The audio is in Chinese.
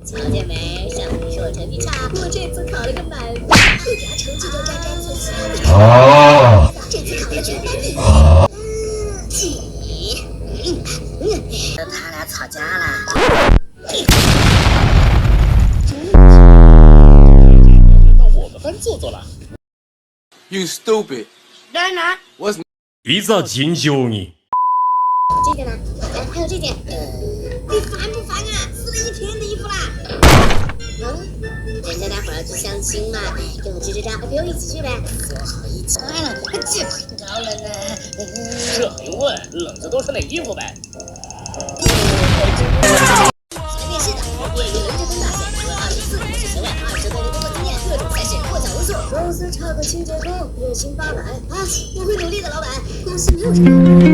瞧见没？上次说我成绩差，我这次考了个满分，一点成绩都沾沾自喜。这次考了全班第一。他俩吵架了。到我们班坐了。You stupid！ 哪？いざ尋常に。这个呢？哎，还有这件，你烦不烦啊？撕了一天的衣服啦！人家大伙儿要去相亲嘛，跟我支支招，陪我一起去呗。说好一起。哎了，这好冷啊！这还用问？冷着多穿点衣服呗。来面试的，业余轮着分大线，除了24考试学位，20多年工作经验，各种才是过奖无数。公司差个清洁工，月薪800啊！我会努力的，老板，公司没有什么。